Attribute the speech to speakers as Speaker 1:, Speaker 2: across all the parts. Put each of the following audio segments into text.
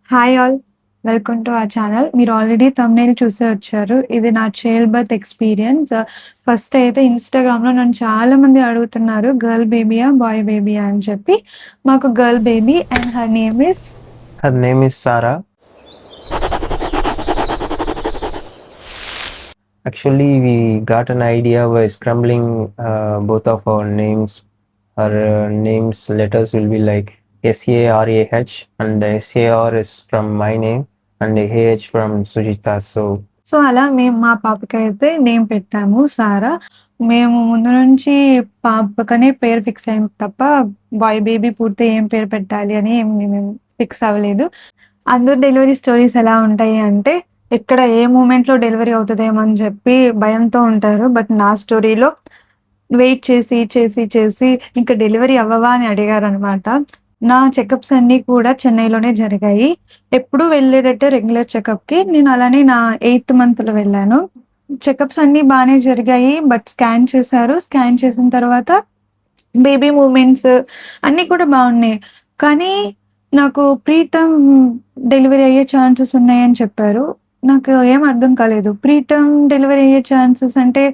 Speaker 1: Hi all. Welcome to our channel. మీరు already thumbnail చూసే వచ్చారు. ఇది నా చైల్డ్ బర్త్ ఎక్స్‌పీరియన్స్. ఫస్ట్ అయితే ఇన్‌స్టాగ్రామ్‌లో నన్ను చాలామంది అడుగుతున్నారు గర్ల్ బేబీయా? బాయ్ బేబీయా? అని చెప్పి. మాకు girl baby and her name is
Speaker 2: Her name is Sarah. Actually, we got an idea by scrambling both of our names. Our names letters will be like SARAH, and SAR is from my name and AH from Sujita.
Speaker 1: So, అలా మేము మా పాపకైతే name పెట్టాము సారా. మేము ముందు నుంచి పాపకనే పేరు fix అయ్యాం తప్ప, బాయ్ బేబీ పుడితే ఏం పేరు పెట్టాలి అని మేము ఫిక్స్ అవ్వలేదు. అందరు డెలివరీ స్టోరీస్ ఎలా ఉంటాయి అంటే, ఎక్కడ ఏ మూమెంట్‌లో డెలివరీ అవుతదేమో అని చెప్పి భయంతో ఉంటారు. బట్ నా స్టోరీలో వెయిట్ చేసి ఇంక డెలివరీ అవ్వవా అని అడిగారనమాట. నా చెకప్స్ అన్నీ కూడా చెన్నైలోనే జరిగాయి. ఎప్పుడు వెళ్ళేటట్టే రెగ్యులర్ చెకప్‌కి. నేను అలానే నా 8థ్ మంత్‌లో వెళ్ళాను. చెకప్స్ అన్నీ బానే జరిగాయి. బట్ స్కాన్ చేశారు. స్కాన్ చేసిన తర్వాత బేబీ మూవ్‌మెంట్స్ అన్నీ కూడా బావున్నాయి. కానీ నాకు ప్రీటర్మ్ డెలివరీ అయ్యే ఛాన్సెస్ ఉన్నాయని చెప్పారు. నాకు ఏం అర్థం కాలేదు. ప్రీటర్మ్ డెలివరీ అయ్యే ఛాన్సెస్ అంటే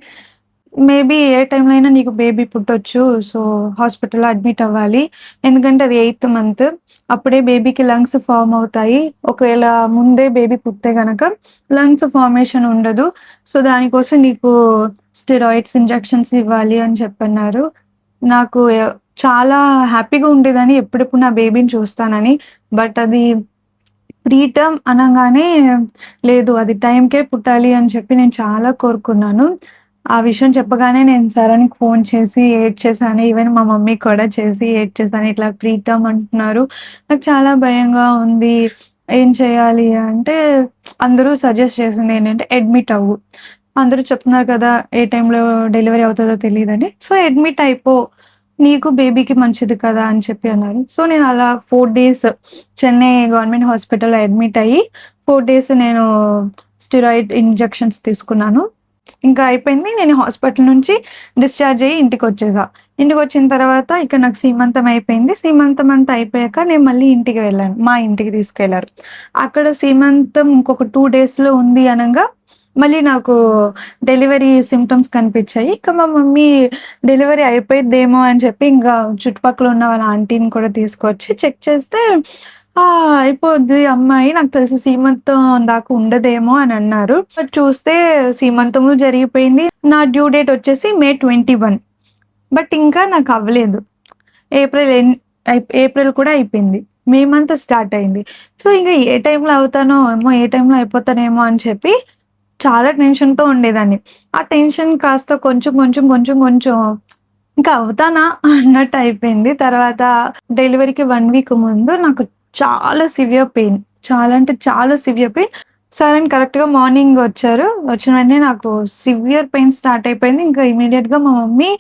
Speaker 1: మేబీ ఏ టైంలో అయినా నీకు బేబీ పుట్టొచ్చు. సో, హాస్పిటల్‌లో అడ్మిట్ అవ్వాలి. ఎందుకంటే అది 8థ్ మంత్. అప్పుడే బేబీకి లంగ్స్ ఫార్మ్ అవుతాయి. ఒకవేళ ముందే బేబీ పుడితే గనక లంగ్స్ ఫార్మేషన్ ఉండదు. సో, దానికోసం నీకు స్టెరాయిడ్స్ ఇంజెక్షన్స్ ఇవ్వాలి అని చెప్పన్నారు. నాకు చాలా హ్యాపీగా ఉండేదని ఎప్పుడెప్పుడు నా బేబీని చూస్తానని. బట్ అది ప్రీటర్మ్ అనంగానే లేదు అది టైంకే పుట్టాలి అని చెప్పి నేను చాలా కోరుకున్నాను. ఆ విషయం చెప్పగానే నేను సరణ్‌కి ఫోన్ చేసి ఏడ్చేసాను. ఈవెన్ మా మమ్మీకి కూడా చేసి ఏడ్చేసాను. ఇట్లా ప్రీటర్మ్ అంటున్నారు. నాకు చాలా భయంగా ఉంది. ఏం చేయాలి అంటే అందరూ సజెస్ట్ చేసిందేంటంటే అడ్మిట్ అవ్వు. అందరూ చెప్తున్నారు కదా! ఏ టైంలో డెలివరీ అవుతదో తెలీదని. సో, అడ్మిట్ అయిపో. నీకు బేబీకి మంచిది కదా! అని చెప్పి అన్నారు. సో, నేను అలా 4 డేస్ చెన్నై గవర్నమెంట్ హాస్పిటల్‌లో అడ్మిట్ అయ్యి 4 డేస్ నేను స్టెరాయిడ్ ఇంజెక్షన్స్ తీసుకున్నాను. ఇంకా అయిపోయింది. నేను హాస్పిటల్ నుంచి డిశ్చార్జ్ అయ్యి ఇంటికొచ్చేసా. ఇంటికొచ్చిన తర్వాత ఇక నాకు సీమంతం అయిపోయింది. సీమంతం అంతా అయిపోయాక నేను మళ్ళీ ఇంటికి వెళ్ళాను. మా ఇంటికి తీసుకెళ్లారు. అక్కడ సీమంతం ఇంకొక 2 డేస్‌లో ఉంది అనంగా మళ్ళీ నాకు డెలివరీ సింప్టమ్స్ కనిపించాయి. ఇక మా మమ్మీ డెలివరీ అయిపోయిద్దేమో అని చెప్పి ఇంకా చుట్టుపక్కల ఉన్న వాళ్ళ ఆంటీని కూడా తీసుకొచ్చి చెక్ చేస్తే అయిపోద్ది అమ్మాయి. నాకు తెలిసి సీమంతం దాకా ఉండదేమో అని అన్నారు. బట్ చూస్తే సీమంతము జరిగిపోయింది. నా డ్యూ డేట్ వచ్చేసి మే 21. బట్ ఇంకా నాకు అవ్వలేదు. ఏప్రిల్ ఏప్రిల్ కూడా అయిపోయింది. మే మంత్ స్టార్ట్ అయింది. సో, ఇంక ఏ టైంలో అవుతానో ఏమో! ఏ టైంలో అయిపోతానేమో అని చెప్పి చాలా టెన్షన్‌తో ఉండేదాన్ని. ఆ టెన్షన్ కాస్త కొంచెం ఇంకా అవుతానా అన్నట్టు అయిపోయింది. తర్వాత డెలివరీకి 1 వీక్ ముందు నాకు చాలా సివియర్ పెయిన్. చాలా అంటే చాలా సివియర్ పెయిన్. సడన్ కరెక్ట్‌గా మార్నింగ్ వచ్చారు. వచ్చిన వెంటనే నాకు సివియర్ పెయిన్ స్టార్ట్ అయిపోయింది. ఇంకా ఇమ్మీడియేట్‌గా మా మమ్మీ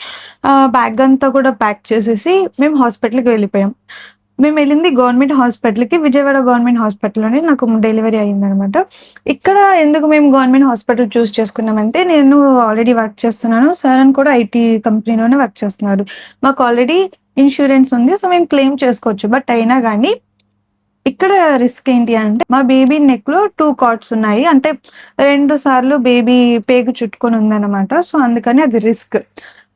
Speaker 1: బ్యాగ్ అంతా కూడా ప్యాక్ చేసేసి మేము హాస్పిటల్‌కి వెళ్ళిపోయాం. మేమెళ్ళింది గవర్నమెంట్ హాస్పిటల్‌కి. విజయవాడ గవర్నమెంట్ హాస్పిటల్‌లోనే నాకు డెలివరీ అయిందనమాట. ఇక్కడ ఎందుకు మేము గవర్నమెంట్ హాస్పిటల్ చూజ్ చేసుకున్నామంటే, నేను ఆల్రెడీ వర్క్ చేస్తున్నాను. సరణ్ కూడా ఐటీ కంపెనీలోనే వర్క్ చేస్తున్నాడు. మాకు ఆల్రెడీ ఇన్స్యూరెన్స్ ఉంది. సో, మేము క్లెయిమ్ చేసుకోవచ్చు. బట్ అయినా గానీ, ఇక్కడ రిస్క్ ఏంటి అంటే, మా బేబీ నెక్‌లో 2 కార్డ్స్ ఉన్నాయి. అంటే 2 సార్లు బేబీ పేగు చుట్టుకొని ఉందనమాట. సో, అందుకని అది రిస్క్.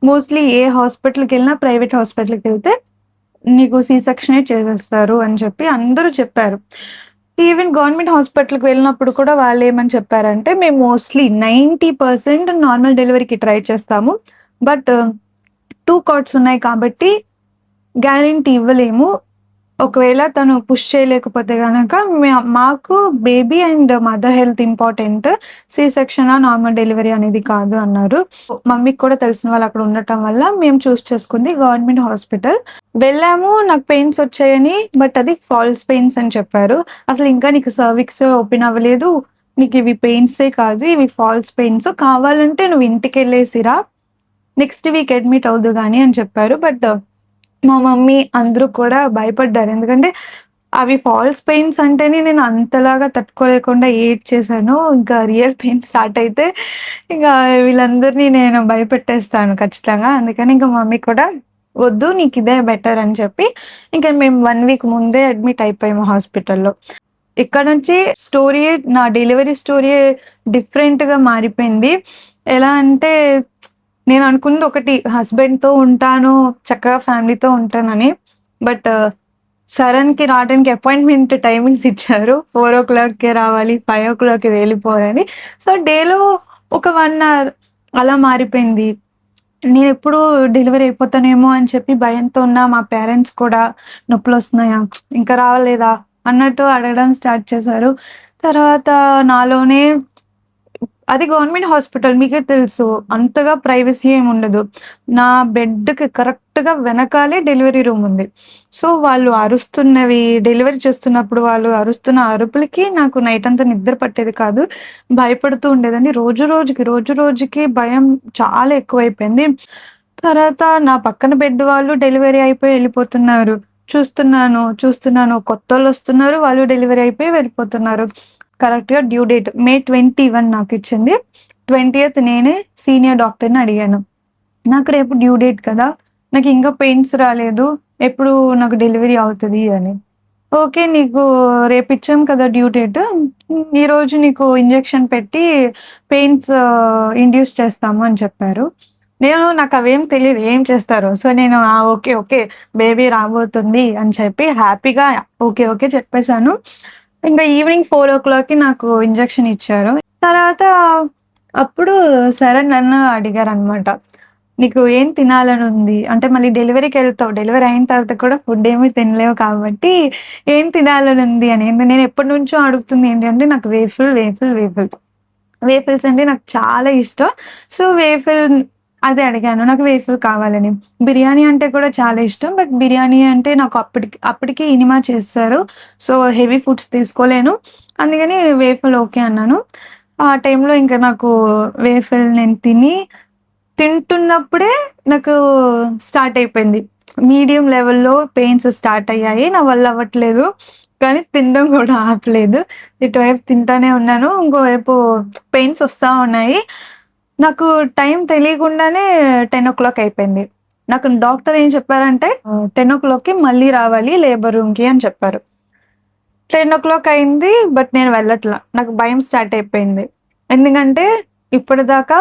Speaker 1: మోస్ట్‌లీ ఏ హాస్పిటల్‌కెళ్ళినా ప్రైవేట్ హాస్పిటల్‌కెళ్తే నీకు సి సెక్షనే చేసేస్తారు అని చెప్పి అందరూ చెప్పారు. ఈవెన్ గవర్నమెంట్ హాస్పిటల్‌కి వెళ్ళినప్పుడు కూడా వాళ్ళేమని చెప్పారంటే, మేము మోస్ట్‌లీ 90% నార్మల్ డెలివరీకి ట్రై చేస్తాము. బట్ 2 కార్డ్స్ ఉన్నాయి కాబట్టి గ్యారంటీ ఇవ్వలేము. ఒకవేళ తను పుష్ చేయలేకపోతే గనక మాకు baby and mother health important. C సెక్షనా, నార్మల్ డెలివరీ అనేది కాదు అన్నారు. మమ్మీకి కూడా తెలిసిన వాళ్ళు అక్కడ ఉండటం వల్ల మేము చూజ్ చేసుకుంది గవర్నమెంట్ హాస్పిటల్. వెళ్ళాము. నాకు పెయిన్స్ వచ్చాయని. బట్ అది ఫాల్స్ పెయిన్స్ అని చెప్పారు. అసలు ఇంకా నీకు సర్విక్స్ ఓపెన్ అవ్వలేదు. నీకు ఇవి పెయిన్సే కాదు. ఇవి ఫాల్స్ పెయిన్స్. కావాలంటే నువ్వు ఇంటికెళ్ళేసి రా. నెక్స్ట్ వీక్ అడ్మిట్ అవుదువు గాని అని చెప్పారు. బట్ మా మమ్మీ అందరూ కూడా భయపడ్డారు. ఎందుకంటే అవి ఫాల్స్ పెయిన్స్ అంటేనే నేను అంతలాగా తట్టుకోలేకుండా ఏడ్చేసాను. ఇంకా రియల్ పెయిన్ స్టార్ట్ అయితే ఇంగా వీళ్ళందరిని నేను భయపెట్టేస్తాను ఖచ్చితంగా. అందుకని ఇంక మమ్మీ కూడా వద్దు నీకిదే బెటర్ అని చెప్పి ఇంక మేము 1 వీక్ ముందే అడ్మిట్ అయిపోయాము హాస్పిటల్‌లో. ఇక్కడ నుంచి నా డెలివరీ స్టోరీ డిఫరెంట్‌గా మారిపోయింది. ఎలా అంటే నేను అనుకున్నది ఒకటి, హస్బెండ్‌తో ఉంటాను, చక్కగా ఫ్యామిలీతో ఉంటానని. బట్ సడన్‌కి రావడానికి అపాయింట్‌మెంట్ టైమింగ్స్ ఇచ్చారు. 4:00కే రావాలి, 5:00కి వెళ్ళిపోవాలి. సో, డేలో ఒక 1 అవర్ అలా మారిపోయింది. నేనెప్పుడు డెలివరీ అయిపోతానేమో అని చెప్పి భయంతో ఉన్న మా పేరెంట్స్ కూడా నొప్పులొస్తున్నాయా? ఇంకా రాలేదా? అన్నట్టు అడగడం స్టార్ట్ చేశారు. తర్వాత నాలోనే అది గవర్నమెంట్ హాస్పిటల్ మీకే తెలుసు. అంతగా ప్రైవసీ ఏముండదు. నా బెడ్‌కి కరెక్ట్‌గా వెనకాలే డెలివరీ రూమ్ ఉంది. సో, వాళ్ళు అరుస్తున్నవి, డెలివరీ చేస్తున్నప్పుడు వాళ్ళు అరుస్తున్న అరుపులకి నాకు నైట్ అంతా నిద్ర పట్టేది కాదు. భయపడుతూ ఉండేదాన్ని. రోజు రోజుకి భయం చాలా ఎక్కువైపోయింది. తర్వాత నా పక్కన బెడ్ వాళ్ళు డెలివరీ అయిపోయి ఎళ్ళిపోతున్నారు. చూస్తున్నాను కొత్తోళ్ళొస్తున్నారు. వాళ్ళు డెలివరీ అయిపోయి వెళ్ళిపోతున్నారు. కరెక్ట్‌గా డ్యూ డేట్ మే 21 నాకిచ్చింది. 20థ్ నేనే సీనియర్ డాక్టర్‌ని అడిగాను. నాకు రేపు డ్యూ డేట్ కదా! నాకింకా పెయిన్స్ రాలేదు. ఎప్పుడు నాకు డెలివరీ అవుతది అని. ఓకే. నీకు రేపిచ్చాం కదా డ్యూ డేట్. ఈరోజు నీకు ఇంజెక్షన్ పెట్టి పెయిన్స్ ఇండ్యూస్ చేస్తాము అని చెప్పారు. నాకవేం తెలీదు ఏం చేస్తారో. సో, నేను ఓకే. బేబీ రాబోతుంది అని చెప్పి హ్యాపీగా ఓకే చెప్పేసాను. ఇంక ఈవినింగ్ 4:00కి నాకు ఇంజెక్షన్ ఇచ్చారు. తర్వాత అప్పుడు సరే నన్ను అడిగారనమాట. "నీకు ఏం తినాలనుంది? అంటే మళ్ళీ డెలివరీకెళ్తావు. డెలివరీ అయిన తర్వాత కూడా ఫుడ్ ఏమి తినలేవు కాబట్టి ఏం తినాలనుంది" అని. నేను ఎప్పటినుంచో అడుగుతుంది ఏంటంటే నాకు వేఫిల్. వేఫిల్స్ అంటే నాకు చాలా ఇష్టం. సో, అదే అడిగాను. నాకు వేఫిల్ కావాలని. బిర్యానీ అంటే కూడా చాలా ఇష్టం. బట్ బిర్యానీ అంటే నాకు అప్పటికి ఇనిమా చేసేసారు. సో, హెవీ ఫుడ్స్ తీసుకోలేను. అందుకని వేఫిల్ ఓకే అన్నాను. ఆ టైంలో ఇంక నాకు వేఫిల్ నేను తింటున్నప్పుడే నాకు స్టార్ట్ అయిపోయింది. మీడియం లెవెల్‌లో పెయిన్స్ స్టార్ట్ అయ్యాయి. నా వల్ల అవ్వట్లేదు. కానీ తినడం కూడా ఆపలేదు. ఇటువైపు తింటానే ఉన్నాను. ఇంకోవైపు పెయిన్స్ వస్తా ఉన్నాయి. నాకు టైం తెలియకుండానే 10:00 అయిపోయింది. నాకు డాక్టర్ ఏం చెప్పారంటే 10:00కి మళ్ళీ రావాలి లేబర్ రూమ్‌కి అని చెప్పారు. 10:00 అయింది. బట్ నేను వెళ్ళట్ల. నాకు భయం స్టార్ట్ అయిపోయింది. ఎందుకంటే ఇప్పటిదాకా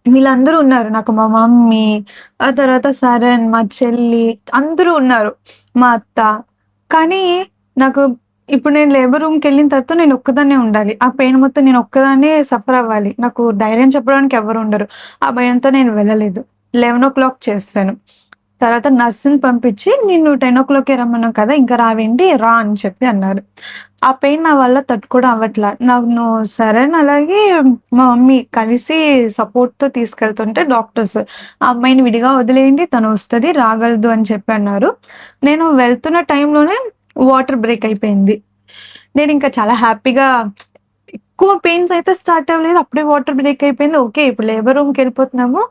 Speaker 1: వీళ్ళందరూ ఉన్నారు. నాకు మా మమ్మీ, ఆ తర్వాత సరణ్, మా చెల్లి అందరూ ఉన్నారు. మా అత్త. కానీ నాకు ఇప్పుడు నేను లేబర్ రూమ్‌కెళ్ళిన తర్వాత నేను ఒక్కదాన్నే ఉండాలి. ఆ పెయిన్ మొత్తం నేను ఒక్కదాన్నే సఫర్ అవ్వాలి. నాకు ధైర్యం చెప్పడానికి ఎవ్వరు ఉండరు. ఆ భయంతో నేను వెళ్ళలేదు. 11:00 చేసేసాను. తర్వాత నర్స్‌ని పంపించి "నిన్ను 10:00కే రమ్మన్నాం కదా! ఇంకా రావేంటి? రా" అని చెప్పి అన్నారు. ఆ పెయిన్ నా వల్ల తట్టుకోవడం అవ్వట్ల. నన్ను సరణ్ అలాగే మా మమ్మీ కలిసి సపోర్ట్‌తో తీసుకెళ్తుంటే డాక్టర్స్ "ఆ అమ్మాయిని విడిగా వదిలేయండి. తను వస్తది. రాగలదు" అని చెప్పి అన్నారు. నేను వెళ్తున్న టైంలోనే వాటర్ బ్రేక్ అయిపోయింది. నేనింకా చాలా హ్యాపీగా ఎక్కువ పెయిన్స్ అయితే స్టార్ట్ అవ్వలేదు. అప్పుడే వాటర్ బ్రేక్ అయిపోయింది. ఓకే. ఇప్పుడు లేబర్ రూమ్‌కెళ్ళిపోతున్నాము.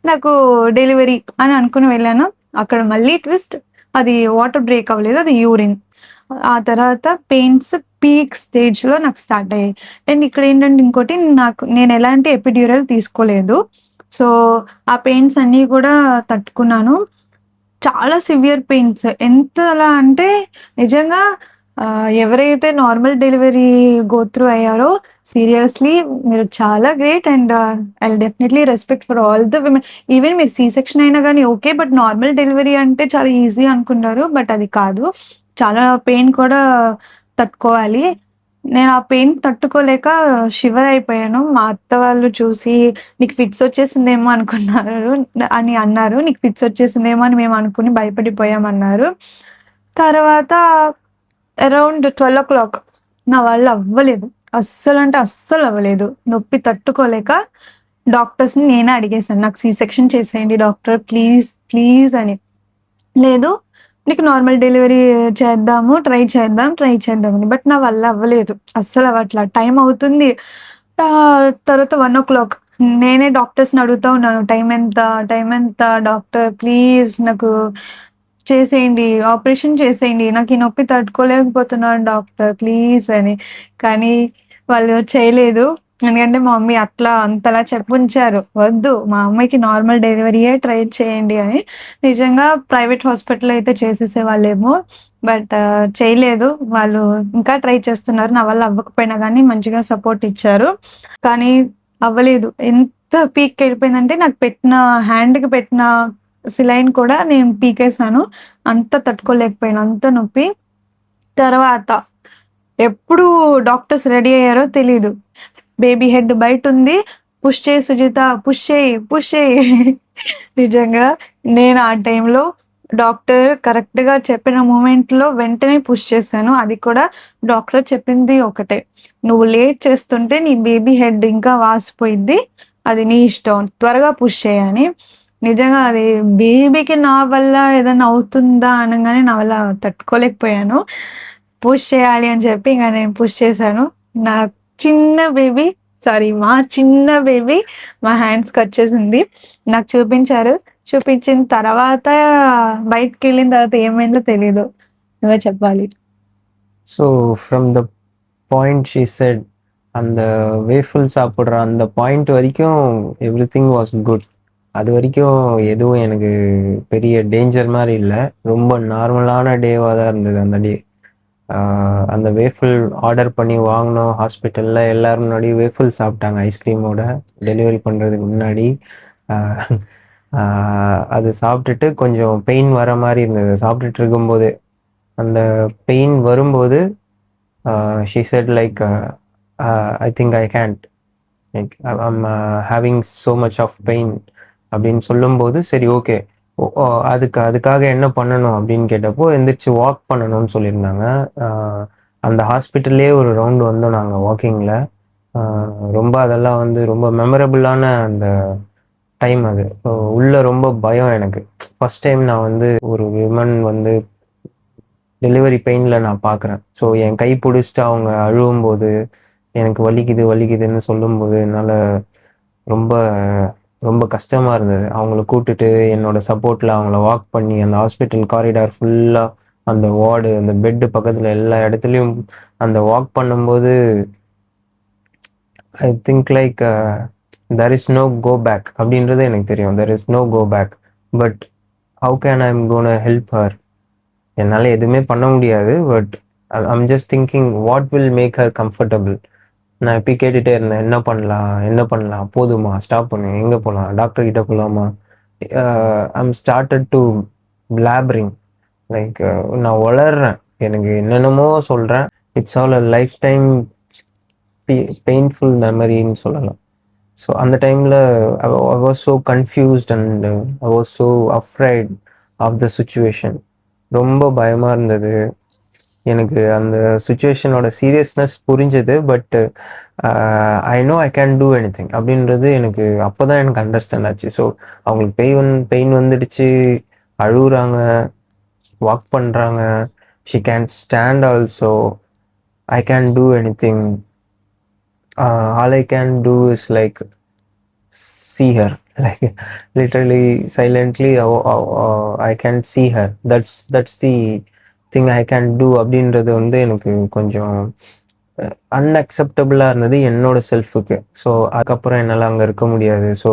Speaker 1: నాకు డెలివరీ అని అనుకుని వెళ్ళాను. అక్కడ మళ్ళీ ట్విస్ట్, అది వాటర్ బ్రేక్ అవ్వలేదు. అది యూరిన్. ఆ తర్వాత పెయిన్స్ పీక్ స్టేజ్‌లో నాకు స్టార్ట్ అయ్యాయి. అండ్ ఇక్కడేంటంటే ఇంకోటి, నేను ఎలాంటి ఎపిడ్యూరల్ తీసుకోలేదు. సో, ఆ పెయిన్స్ అన్నీ కూడా తట్టుకున్నాను. చాలా సివియర్ పెయిన్స్. ఎంతలా అంటే నిజంగా ఎవరైతే నార్మల్ డెలివరీ గో త్రూ అయ్యారో సీరియస్‌లీ మీరు చాలా great. And I will definitely respect for all the women. Even మీరు సి సెక్షన్ అయినా గాని ఓకే. బట్ నార్మల్ డెలివరీ అంటే చాలా ఈజీ అనుకున్నారు. బట్ అది కాదు. చాలా పెయిన్ కూడా తట్టుకోవాలి. నేను ఆ పెయిన్ తట్టుకోలేక షివర్ అయిపోయాను. మా అత్త వాళ్ళు చూసి "నీకు ఫిట్స్ వచ్చేసిందేమో అనుకున్నారు" అని అన్నారు. "నీకు ఫిట్స్ వచ్చేసిందేమో అని మేము అనుకుని భయపడిపోయామన్నారు." తర్వాత అరౌండ్ 12:00 నా వల్ల అవ్వలేదు. అస్సలంటే అస్సలు అవ్వలేదు. నొప్పి తట్టుకోలేక డాక్టర్స్‌ని నేనే అడిగేసాను. "నాకు సి సెక్షన్ చేసేయండి డాక్టర్ ప్లీజ్" అని. "లేదు, నీకు నార్మల్ డెలివరీ చేద్దాము. ట్రై చేద్దామని." బట్ నా వల్ల అవ్వలేదు. అస్సలు అవ్వట్ల. టైం అవుతుంది. తర్వాత 1:00 నేనే డాక్టర్స్‌ని అడుగుతా ఉన్నాను. టైం ఎంత డాక్టర్ ప్లీజ్ నాకు చేసేయండి. ఆపరేషన్ చేసేయండి. నాకు ఈ నొప్పి తట్టుకోలేకపోతున్నాను డాక్టర్ ప్లీజ్ అని. కానీ వాళ్ళు చేయలేదు. ఎందుకంటే మా మమ్మీ అంతలా చెప్పుంచారు. వద్దు, మా అమ్మాయికి నార్మల్ డెలివరీయే ట్రై చేయండి అని. నిజంగా ప్రైవేట్ హాస్పిటల్‌లో అయితే చేసేసేవాళ్ళేమో. బట్ చేయలేదు. వాళ్ళు ఇంకా ట్రై చేస్తున్నారు. నా వల్ల అవ్వకపోయినా గానీ మంచిగా సపోర్ట్ ఇచ్చారు. కానీ అవ్వలేదు. ఎంత పీక్‌కెళ్ళిపోయిందంటే నాకు హ్యాండ్‌కి పెట్టిన సిలైన్ కూడా నేను పీకేసాను. అంత తట్టుకోలేకపోయాను. అంత నొప్పి. తర్వాత ఎప్పుడు డాక్టర్స్ రెడీ అయ్యారో తెలీదు. Baby head బయటుంది. పుష్ చేయి సుజిత, పుష్ చేయి, పుష్ చేయి. నిజంగా నేను ఆ టైంలో డాక్టర్ కరెక్ట్‌గా చెప్పిన మూమెంట్‌లో వెంటనే పుష్ చేశాను. అది కూడా డాక్టర్ చెప్పింది ఒకటే. "నువ్వు లేట్ చేస్తుంటే నీ బేబీ హెడ్ ఇంకా వాసిపోయిద్ది. అది నీ ఇష్టం. త్వరగా పుష్ చేయి" అని. నిజంగా అది బేబీకి నా వల్ల ఏదన్నా అవుతుందా అనంగానే నా వల్ల తట్టుకోలేకపోయాను. పుష్ చేయాలి అని చెప్పి ఇంక నేను పుష్ చేశాను. నా చిన్న బేబీ మా చిన్న బేబీ మా హ్యాండ్స్‌కొచ్చేసింది. నాకు చూపించారు. చూపించిన తర్వాత బయటికెళ్ళిన తర్వాత ఏమైందో తెలీదు. నువ్వే చెప్పాలి.
Speaker 2: So from the point she said, அந்த வேஃபில் சாப்பிடுற அந்த பாயிண்ட் வரைக்கும் எவ்ரிதிங் வாஸ் குட். அது வரைக்கும் எதுவும் எனக்கு பெரிய டேஞ்சர் மாதிரி இல்லை. ரொம்ப நார்மலான டேவாக தான் இருந்தது அந்த டே. அந்த வேஃபில் ஆர்டர் பண்ணி வாங்கினோம். ஹாஸ்பிட்டலில் எல்லோரும் முன்னாடி வேஃபில் சாப்பிட்டாங்க ஐஸ்கிரீமோட டெலிவரி பண்ணுறதுக்கு முன்னாடி. அது சாப்பிட்டுட்டு கொஞ்சம் பெயின் வர மாதிரி இருந்தது சாப்பிட்டுட்டு இருக்கும்போதே. அந்த பெயின் வரும்போது she said like I think I can't, like I'm having so much of pain அப்படின்னு சொல்லும்போது சரி ஓகே அதுக்காக என்ன பண்ணணும் அப்படின்னு கேட்டப்போ எந்திரிச்சு வாக் பண்ணணும்னு சொல்லியிருந்தாங்க. அந்த ஹாஸ்பிட்டல்லே ஒரு ரவுண்டு வந்தோம் நாங்கள் வாக்கிங்கில். ரொம்ப அதெல்லாம் வந்து ரொம்ப மெமரபுளான அந்த டைம் அது. உள்ள ரொம்ப பயம் எனக்கு. ஃபர்ஸ்ட் டைம் நான் வந்து ஒரு விமன் வந்து டெலிவரி பெயினில் நான் பார்க்குறேன். ஸோ என் கை பிடிச்சிட்டு அவங்க அழுவும்போது எனக்கு வலிக்குது வலிக்குதுன்னு சொல்லும்போது என்னால் ரொம்ப ரொம்ப கஷ்டமாக இருந்தது. அவங்கள கூப்பிட்டுட்டு என்னோட சப்போர்ட்டில் அவங்கள வாக் பண்ணி அந்த ஹாஸ்பிட்டல் காரிடார் ஃபுல்லாக அந்த வார்டு அந்த பெட்டு பக்கத்தில் எல்லா இடத்துலையும் அந்த வாக் பண்ணும்போது I think like there is no go back அப்படின்றது எனக்கு தெரியும். There is no go back. But how can I am gonna help her? என்னால் எதுவுமே பண்ண முடியாது. But I'm just thinking what will make her comfortable. நான் இப்போ கேட்டுகிட்டே இருந்தேன், என்ன பண்ணலாம் என்ன பண்ணலாம், போதுமா, ஸ்டாப் பண்ணு, எங்கே போகலாம், டாக்டர் கிட்ட போகலாமா. I'm started to blabbering like நான் வளர்றேன், எனக்கு என்னென்னமோ சொல்கிறேன். It's all a life time painful மெமரின்னு சொல்லலாம். ஸோ அந்த டைமில் I was so confused and I was so afraid of the situation. ரொம்ப பயமாக இருந்தது எனக்கு. அந்த சுச்சுவேஷனோட சீரியஸ்னஸ் புரிஞ்சது. But I know I can do anything அப்படின்றது எனக்கு அப்போ தான் எனக்கு அண்டர்ஸ்டாண்ட் ஆச்சு. ஸோ அவங்களுக்கு பெயின் வந்துடுச்சு, அழுகுறாங்க, வாக் பண்ணுறாங்க, she can stand also. I can do any thing. All I can two is like see her, like literally silently I can see her. That's the thing I can do அப்படின்றது வந்து எனக்கு கொஞ்சம் அன்அக்செப்டபுளாக இருந்தது என்னோட செல்ஃபுக்கு. So அதுக்கப்புறம் என்னால் அங்கே இருக்க முடியாது. ஸோ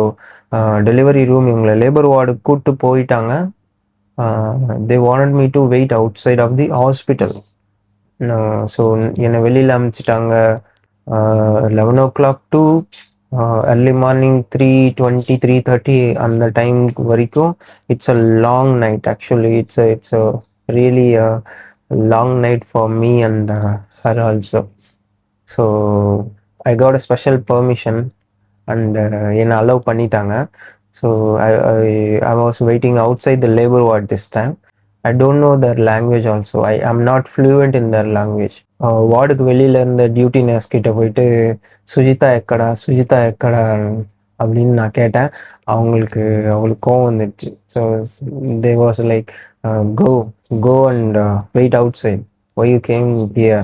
Speaker 2: டெலிவரி ரூம் இவங்களை லேபர் வார்டுக்கு கூப்பிட்டு போயிட்டாங்க. They wanted me to wait outside of the hospital. So என்னை வெளியில் அனுப்பிச்சிட்டாங்க. 11 o'clock டு early morning 3:20 3:30 அந்த டைம் வரைக்கும். It's a long night actually. It's a really long night for me and her also. So I got a special permission and என்னை allow பண்ணிட்டாங்க. So I was waiting outside the labor ward this time. I don't know their language also. I am not fluent in their language. வார்டுக்கு வெளியில் இருந்த duty nurse கிட்ட போயிட்டு சுஜிதா எக்கடா சுஜிதா எக்கடா அப்படின்னு நான் கேட்டேன். அவங்களுக்கு கோவம் வந்துடுச்சு. So they was like go and wait outside. why you came here?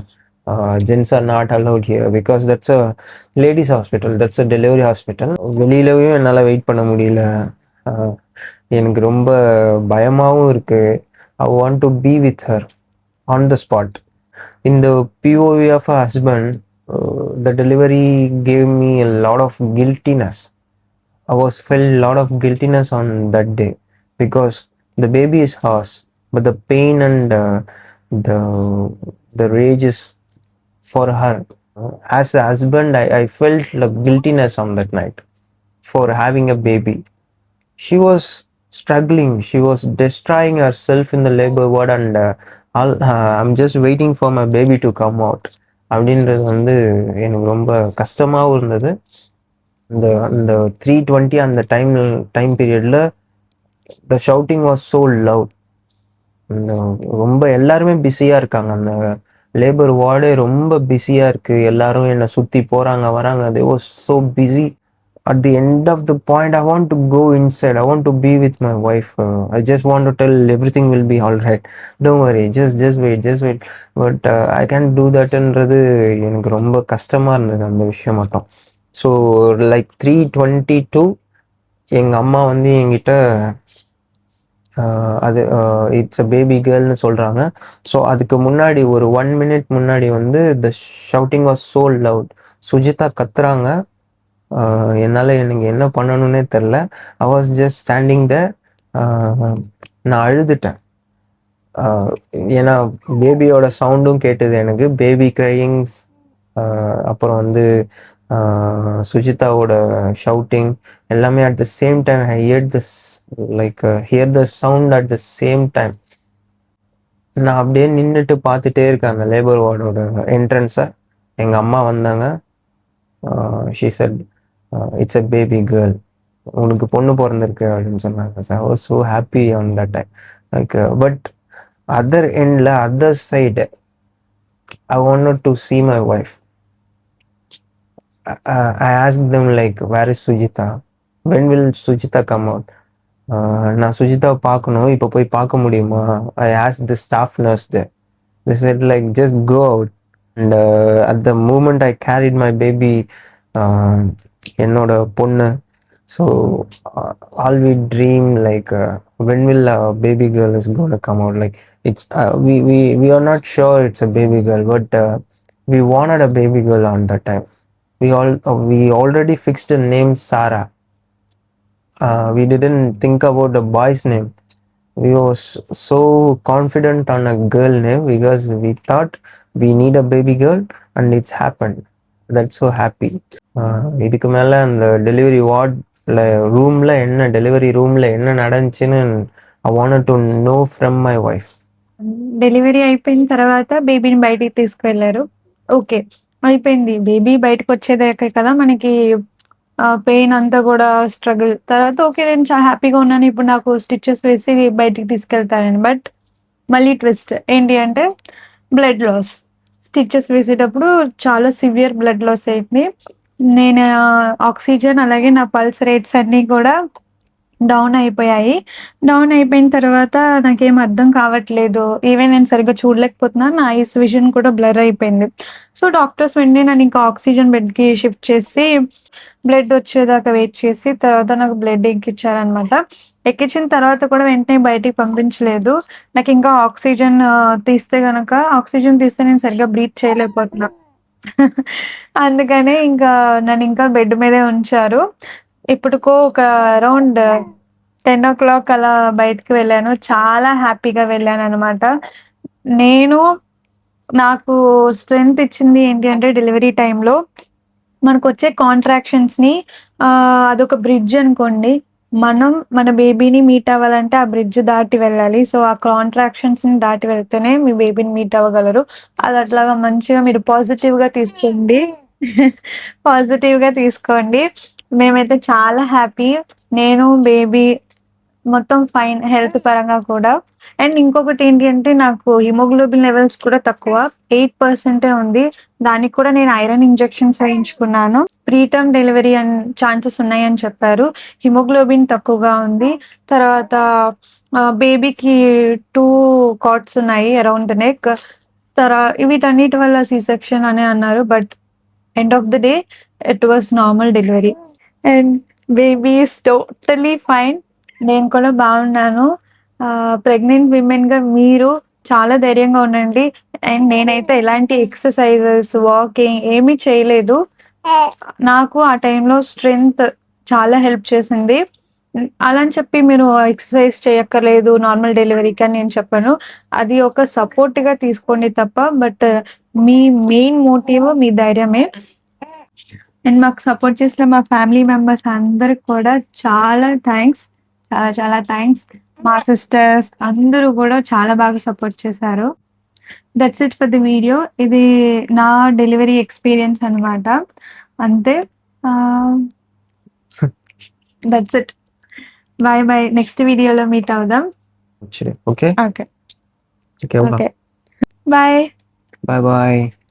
Speaker 2: Gents are not allowed here because that's a ladies hospital, that's a delivery hospital. வெளியிலவே என்னால் வெயிட் பண்ண முடியல. எனக்கு ரொம்ப பயமாகவும் இருக்குது. I want to be with her on the spot. In the POV of a husband, the delivery gave me a lot of guiltiness. I was felt a lot of guiltiness on that day because the baby is ours, but the pain and the the rage is for her. As a husband, I felt like guiltiness on that night for having a baby. She was struggling, she was destroying herself in the labor ward, and I'm just waiting for my baby to come out. அப்படின்றது வந்து எனக்கு ரொம்ப கஷ்டமாகவும் இருந்தது. அந்த அந்த 3:20 அந்த time பீரியட்ல த ஷவுட்டிங் வாஸ் ஸோ லவுட். ரொம்ப எல்லாருமே பிஸியா இருக்காங்க. அந்த லேபர் வார்டே ரொம்ப பிஸியா இருக்கு. எல்லாரும் என்னை சுத்தி போறாங்க வராங்க. They was so busy. At the end of the point, I want to go inside. I want to be with my wife. I just want to tell everything will be all right. Don't worry, just wait. But I can't do that. என்றது எனக்கு ரொம்ப கஷ்டமா இருந்தது அந்த விஷயம் மட்டும். So like 3:22 எங்க அம்மா வந்து என்கிட்ட அது இட்ஸ் அ பேபி கேர்ள்னு சொல்றாங்க. ஸோ அதுக்கு முன்னாடி ஒரு 1 மினிட் முன்னாடி வந்து the shouting was so loud. Sujitha கத்துறாங்க. என்னால் எனக்கு என்ன பண்ணணும்னே தெரில. I was just standing there. நான் அழுதுட்டேன். ஏன்னா பேபியோட சவுண்டும் கேட்டது எனக்கு, பேபி க்ரையிங்ஸ். அப்புறம் வந்து சுஜிதாவோட ஷவுட்டிங் எல்லாமே at the same time. I here the sound at the same time. நான் அப்படியே நின்றுட்டு பார்த்துட்டே இருக்கேன் அந்த லேபர் வார்டோட என்ட்ரன்ஸை. எங்கள் அம்மா வந்தாங்க. She said it's a baby girl, உனக்கு பொண்ணு பிறந்திருக்கு அப்படின்னு சொன்னாங்க. I was so happy on that time. But other எண்டில், other side, I wanted to see my wife. I asked them like, where is Sujita? When will Sujita come out? நான் சுஜிதாவை பார்க்கணும், இப்போ போய் பார்க்க முடியுமா? I asked the staff nurse there. They said like, just go out. And at the moment I carried my baby, என்னோட பொண்ணு. So all we dream like, when will a baby girl is going to come out? Like it's we are not sure it's a baby girl, but we wanted a baby girl on that time. We already fixed a name Sarah. We didn't think about the boy's name. We was so confident on a girl name because we thought we need a baby girl, and it's happened. That's so happy. இதுக்கு மேல அந்த delivery வார்ட்ல ரூம்ல என்ன, delivery ரூம்ல என்ன நடந்துச்சுன்னு I wanted to know from my wife.
Speaker 1: Delivery అయిపోయిన తర్వాత బేబీని బయటికి తీసుకెళ్లారు. ఓకే. అయిపోయింది. బేబీ బయటకు వచ్చేదాకే కదా మనకి పెయిన్ అంతా కూడా స్ట్రగుల్. తర్వాత ఓకే, నేను చాలా హ్యాపీగా ఉన్నాను. ఇప్పుడు నాకు స్టిచెస్ వేసి బయటికి తీసుకెళ్తారని. బట్ మళ్ళీ ట్విస్ట్ ఏంటి అంటే బ్లడ్ లాస్. స్టిచెస్ వేసేటప్పుడు చాలా సివియర్ బ్లడ్ లాస్ అయింది. నేను ఆక్సిజన్ అలాగే నా పల్స్ రేట్స్ అన్నీ కూడా డౌన్ అయిపోయాయి. డౌన్ అయిపోయిన తర్వాత నాకేం అర్థం కావట్లేదు. ఈవెన్ నేను సరిగ్గా చూడలేకపోతున్నాను. నా ఐస్ విజన్ కూడా బ్లర్ అయిపోయింది. సో డాక్టర్స్ వెంటనే నన్ను ఇంకా ఆక్సిజన్ బెడ్‌కి షిఫ్ట్ చేసి బ్లడ్ వచ్చేదాకా వెయిట్ చేసి తర్వాత నాకు బ్లడ్ ఎక్కిచ్చారనమాట. ఎక్కించిన తర్వాత కూడా వెంటనే బయటికి పంపించలేదు. నాకింకా ఆక్సిజన్ తీస్తే గనక ఆక్సిజన్ తీస్తే నేను సరిగ్గా బ్రీత్ చేయలేకపోతున్నా. అందుకనే ఇంకా నన్నింకా బెడ్ మీదే ఉంచారు. ఇప్పటికో ఒక అరౌండ్ 10:00 అలా బయటికి వెళ్ళాను. చాలా హ్యాపీగా వెళ్ళాననమాట. నేను నాకు స్ట్రెంత్ ఇచ్చింది ఏంటి అంటే డెలివరీ టైమ్‌లో మనకొచ్చే కాంట్రాక్షన్స్‌ని అదొక బ్రిడ్జ్ అనుకోండి. మనం మన బేబీని మీట్ అవ్వాలంటే ఆ బ్రిడ్జ్ దాటి వెళ్ళాలి. సో, ఆ కాంట్రాక్షన్స్‌ని దాటి వెళ్తేనే మీ బేబీని మీట్ అవ్వగలరు. అది అట్లాగా మంచిగా మీరు పాజిటివ్‌గా తీసుకోండి. పాజిటివ్‌గా తీసుకోండి. మేమైతే చాలా హ్యాపీ. నేను, బేబీ మొత్తం ఫైన్ హెల్త్ పరంగా కూడా. అండ్ ఇంకొకటేంటి అంటే నాకు హిమోగ్లోబిన్ లెవెల్స్ కూడా తక్కువ. 8% ఉంది. దానికి కూడా నేను ఐరన్ ఇంజెక్షన్స్ వేయించుకున్నాను. ప్రీటర్మ్ డెలివరీ ఛాన్సెస్ ఉన్నాయని చెప్పారు. హిమోగ్లోబిన్ తక్కువగా ఉంది. తర్వాత బేబీకి 2 కార్డ్స్ ఉన్నాయి అరౌండ్ ద నెక్. వీటన్నిటి వల్ల సి సెక్షన్ అనే అన్నారు. But end of the day it was normal delivery. And baby is totally fine. నేను కూడా బాగున్నాను. ప్రెగ్నెంట్ విమెన్‌గా మీరు చాలా ధైర్యంగా ఉండండి. అండ్ నేనైతే ఎలాంటి ఎక్సర్‌సైజెస్, వాకింగ్ ఏమీ చేయలేదు. నాకు ఆ టైంలో స్ట్రెంత్ చాలా హెల్ప్ చేసింది. అలా అని చెప్పి మీరు ఎక్సర్సైజ్ చేయక్కర్లేదు నార్మల్ డెలివరీకి అని నేను చెప్పను. అది ఒక సపోర్ట్‌గా తీసుకోండి తప్ప బట్ మీ మెయిన్ మోటివ్ మీ ధైర్యమే. అండ్ మాకు సపోర్ట్ చేసిన మా ఫ్యామిలీ మెంబర్స్ అందరికి కూడా చాలా థ్యాంక్స్. చాలా చాలా థ్యాంక్స్. మా సిస్టర్స్ అందరూ కూడా చాలా బాగా సపోర్ట్ చేశారు. That's it for the video. ఇది నా డెలివరీ ఎక్స్‌పీరియన్స్ అనమాట. అంతే. That's it. Bye bye. Next వీడియోలో మీట్ అవుదాం.
Speaker 2: Actually, okay.
Speaker 1: Okay.
Speaker 2: Okay.
Speaker 1: Okay. Bye.
Speaker 2: Bye bye.